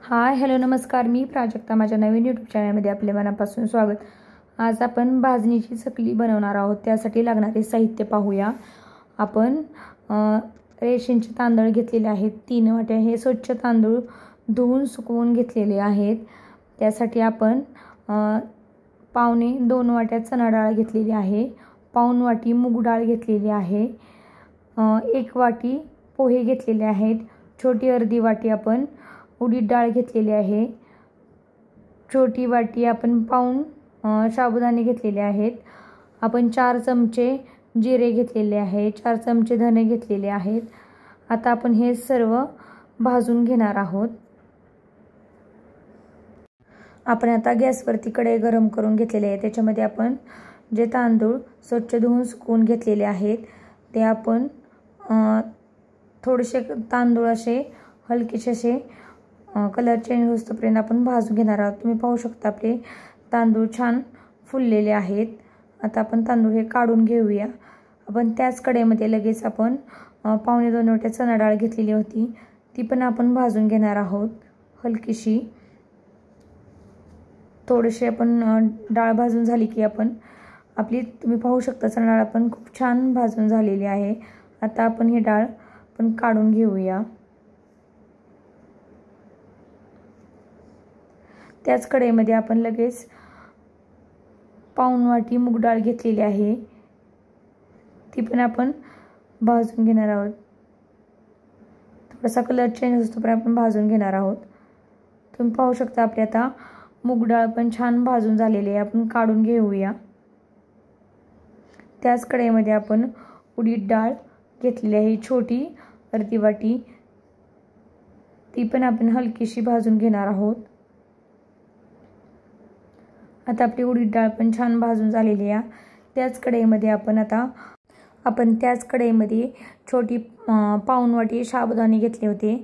Hi hello नमस्कार, मी प्राजक्ता. माझ्या नवीन YouTube चॅनलमध्ये आपले मनापासून स्वागत. आज आपण भाजणीची चकली बनवणार आहोत. त्यासाठी लागणारे साहित्य पाहूया. आपण रेशनचे तांदूळ घेतलेले आहेत 3 वाट्या. हे स्वच्छ तांदूळ धुवून सुकवून घेतलेले आहेत. त्यासाठी आपण पावणे 2 वाट्या चणा डाळ घेतलेली आहे, पाऊण वाटी मूग डाळ घेतलेली आहे, 1 वाटी पोहे घेतलेले आहेत, छोटी अर्धी वाटी आपण उडीद डाळ घेतलेली आहे, छोटी वाटी आपण पाऊण साबुदाणे घेतलेले आहेत, आपण 4 चमचे जिरे घेतलेले आहे, 4 चमचे धने घेतलेले आहेत. आता आपण हे सर्व भाजून घेणार आहोत. आपण आता गॅसवरती कढई गरम करून घेतलेले आहे. त्याच्यामध्ये आपण जे तांदूळ स्वच्छ धुवून सुकवून घेतलेले आहेत ते आपण थोडेसे तांदूळ असे हलकेसे असे कलर चेंज होईपर्यंत आपण भाजून घेणार आहोत. तुम्ही पाहू शकता आपले तांदूळ छान फुललेले आहेत. आता आपण तांदूळ हे काढून घेऊया. आपण त्याच कढईमध्ये लगेच आपण पावणे 2 वाट्या चणा डाळ घेतलेली होती, ती पण आपण भाजून घेणार आहोत हलकीशी. थोडीशी आपण डाळ भाजून झाली की आपण आपली तुम्ही पाहू शकता चणा डाळ पण खूप छान भाजून झालेली आहे. आता आपण ही डाळ पण काढून घेऊया. त्याच कढईमध्ये आपण लगेच पाऊण वाटी मूग डाळ घेतलेली आहे, ती पण आपण भाजून घेणार आहोत. थोडासा कलर चेंज होईपर्यंत आपण भाजून घेणार आहोत. तुम्ही पाहू शकता आपली आता मूग डाळ पण छान भाजून झालेली आहे. आपण काढून घेऊया. त्याच कढईमध्ये आपण उडीद डाळ घेतलेली आहे, छोटी अर्धी वाटी, ती पण आपण हलकीशी भाजून घेणार आहोत. आता आपली उडीद डाळ पण छान भाजून झालेली आहे. त्याच कढईमध्ये आपण त्याच कढईमध्ये छोटी पाऊण वाटी साबुदाणे घेतले होते,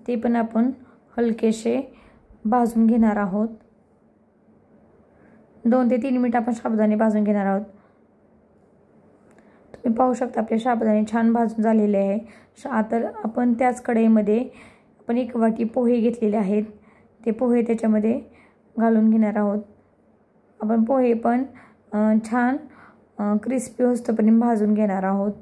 ते पण आपण हलकेसे भाजून घेणार आहोत. 2 ते 3 मिनिट आपण साबुदाणे भाजून घेणार आहोत. तुम्ही पाहू शकता आपले साबुदाणे छान भाजून झालेले आहे. आता आपण त्याच कढईमध्ये आपण 1 वाटी पोहे घेतलेले आहेत, ते पोहे त्याच्यामध्ये घालून घेणार आहोत. आपण पोहे पण छान क्रिस्पी होईपर्यंत भाजून घेणार आहोत.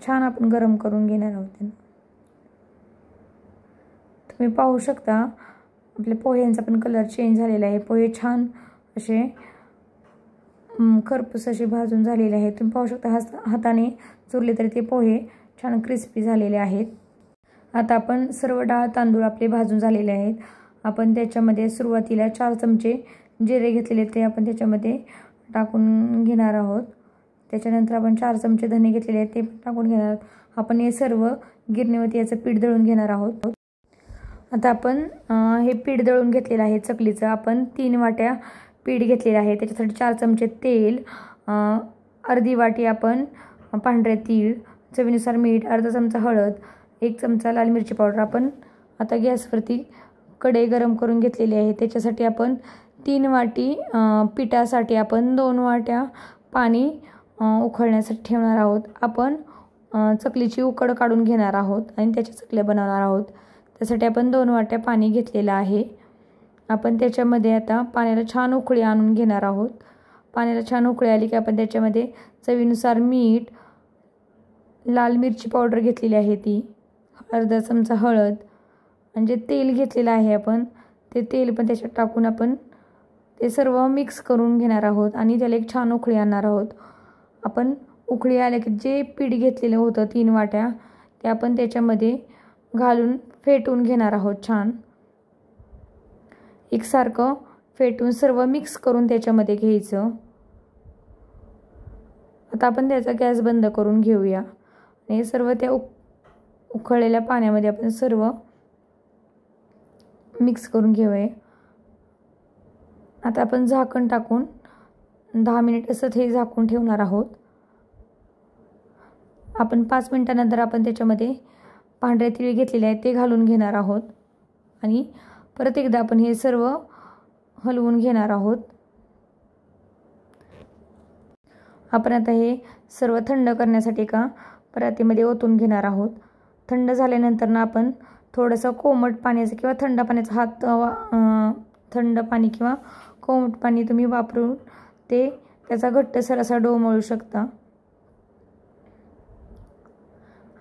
छान आपण गरम करून घेणार आहोत. तुम्ही पाहू शकता आपल्या पोह्यांचा पण कलर चेंज झालेला आहे. पोहे छान असे खरपूस असे भाजून झालेले आहेत. तुम्ही पाहू शकता हाताने चुरले तरी ते पोहे छान क्रिस्पी झालेले आहेत. आता आपण सर्व डाळ तांदूळ आपले भाजून झालेले आहेत. आपण त्याच्यामध्ये सुरुवातीला 4 चमचे जिरे घेतलेले ते आपण त्याच्यामध्ये टाकून घेणार आहोत. त्याच्यानंतर आपण 4 चमचे धने घेतलेले आहेत, ते पण टाकून घेणार आहोत. आपण हे सर्व गिरणीवरती याचं पीठ दळून घेणार आहोत. आता आपण हे पीठ दळून घेतलेलं आहे चकलीचं. आपण 3 वाट्या पीठ घेतलेलं आहे. त्याच्यासाठी 4 चमचे तेल, अर्धी वाटी आपण पांढरे तीळ, चवीनुसार मीठ, अर्धा चमचा हळद, 1 चमचा लाल मिरची पावडर. आपण आता गॅसवरती कढई गरम करून घेतलेली आहे. त्याच्यासाठी आपण 3 वाटी पिठासाठी आपण 2 वाट्या पाणी उकळण्यासाठी ठेवणार आहोत. आपण चकलीची उकड काढून घेणार आहोत आणि त्याच्या चकल्या बनवणार आहोत. त्यासाठी आपण 2 वाट्या पाणी घेतलेलं आहे. आपण त्याच्यामध्ये आता पाण्याला छान उकळी आणून घेणार आहोत. पाण्याला छान उकळी आली की आपण त्याच्यामध्ये चवीनुसार मीठ, लाल मिरची पावडर घेतलेली आहे ती, अर्धा चमचा हळद, म्हणजे तेल घेतलेलं आहे आपण, ते तेल पण त्याच्यात टाकून आपण ते सर्व मिक्स करून घेणार आहोत आणि त्याला एक छान उकळी आणणार आहोत. आपण उकळी आल्या की जे पीठ घेतलेलं होतं 3 वाट्या ते आपण त्याच्यामध्ये घालून फेटून घेणार आहोत. छान एकसारखं फेटून सर्व मिक्स करून त्याच्यामध्ये घ्यायचं. आता आपण त्याचा गॅस बंद करून घेऊया आणि सर्व त्या उकळलेल्या पाण्यामध्ये आपण सर्व मिक्स करून घेऊया. आता आपण झाकण टाकून 10 मिनिट असं हे झाकून ठेवणार आहोत. आपण 5 मिनिटानंतर आपण त्याच्यामध्ये पांढरे तीळ घेतलेले आहेत ते घालून घेणार आहोत आणि परत एकदा आपण हे सर्व हलवून घेणार आहोत. आपण आता हे सर्व थंड करण्यासाठी परातीमध्ये ओतून घेणार आहोत. थंड झाल्यानंतर ना आपण थोडंसं कोमट पाण्याचं किंवा थंड पाण्याचा थंड पाणी किंवा कोमट पाणी तुम्ही वापरून त्याचा घट्टसर असा डो मळू शकता.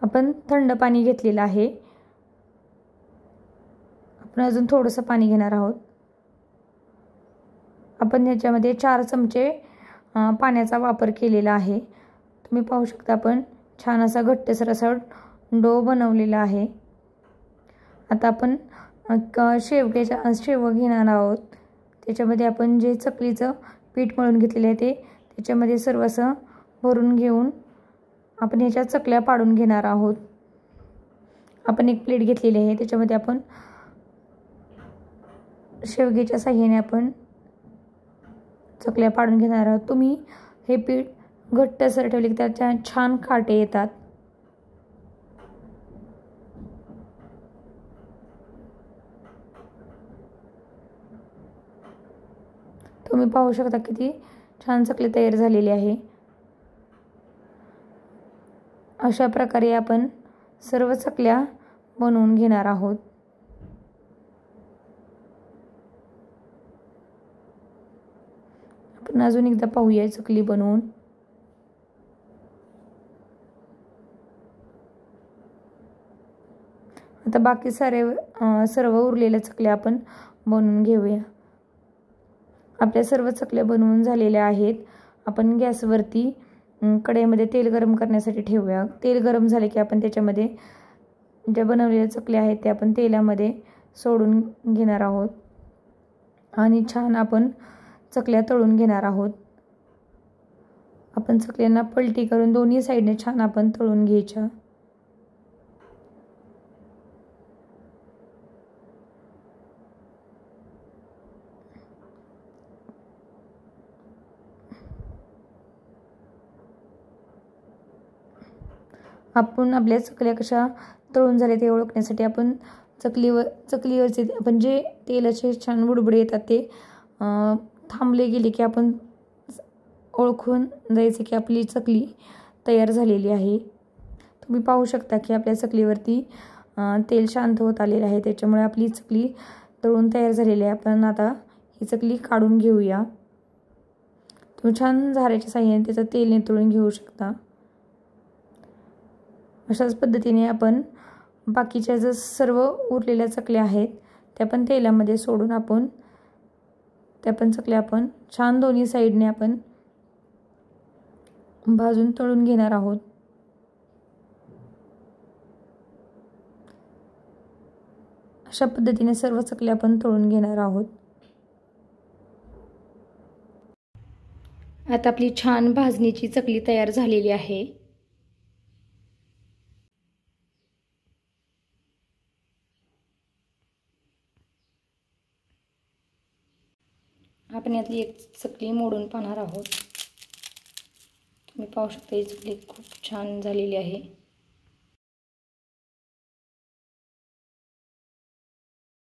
आपण थंड पाणी घेतलेलं आहे. आपण अजून थोडंसं पाणी घेणार आहोत. आपण याच्यामध्ये 4 चमचे पाण्याचा वापर केलेला आहे. तुम्ही पाहू शकता आपण छान असा घट्टसर असा डो बनवलेला आहे. आता आपण शेव घेणार आहोत. त्याच्यामध्ये आपण जे चकलीचं पीठ मळून घेतलेलं आहे त्याच्यामध्ये सर्व असं भरून घेऊन आपण ह्याच्या चकल्या पाडून घेणार आहोत. आपण एक प्लेट घेतलेली आहे. त्याच्यामध्ये आपण शेवग्याच्या साह्याने आपण चकल्या पाडून घेणार आहोत. तुम्ही हे पीठ घट्टसर ठेवले की त्याच्या छान काटे येतात. तुम्ही पाहू शकता किती छान चकली तयार झालेली आहे. अशा प्रकारे आपण सर्व चकल्या बनवून घेणार आहोत. आपण अजून एकदा पाहूया चकली बनवून. आता बाकी सर्व उरलेल्या चकल्या आपण बनवून घेऊया. आपल्या सर्व चकल्या बनवून झालेल्या आहेत. आपण गॅसवरती कढईमध्ये तेल गरम करण्यासाठी ठेवूया. तेल गरम झाले की आपण त्याच्यामध्ये ज्या बनवलेल्या चकल्या आहेत त्या आपण तेलामध्ये सोडून घेणार आहोत आणि छान आपण चकल्या तळून घेणार आहोत. आपण चकल्यांना पलटी करून दोन्ही साईडने छान आपण तळून घ्यायच्या. आपण आपल्या चकल्या कशा तळून झाल्या ते ओळखण्यासाठी आपण चकलीवरचे आपण जे तेलाचे छान बुडबुडे येतात ते थांबले गेले की आपण ओळखून जायचे की आपली चकली तयार झालेली आहे. तुम्ही पाहू शकता की आपल्या चकलीवरती तेल शांत होत आलेलं आहे. त्याच्यामुळे आपली चकली तळून तयार झालेली आहे. आपण आता ही चकली काढून घेऊया. तुम्ही छान झाऱ्याच्या साह्याने त्याचं तेल नितळून घेऊ शकता. अशाच पद्धतीने आपण बाकीच्या जर सर्व उरलेल्या चकल्या आहेत त्या पण तेलामध्ये सोडून आपण चकल्या आपण छान दोन्ही साईडने आपण भाजून तळून घेणार आहोत. अशा पद्धतीने सर्व चकल्या आपण तळून घेणार आहोत. आता आपली छान भाजणीची चकली तयार झालेली आहे. आपण यातली एक चकली मोडून पाहणार आहोत. तुम्ही पाहू शकता ही चकली खूप छान झालेली आहे.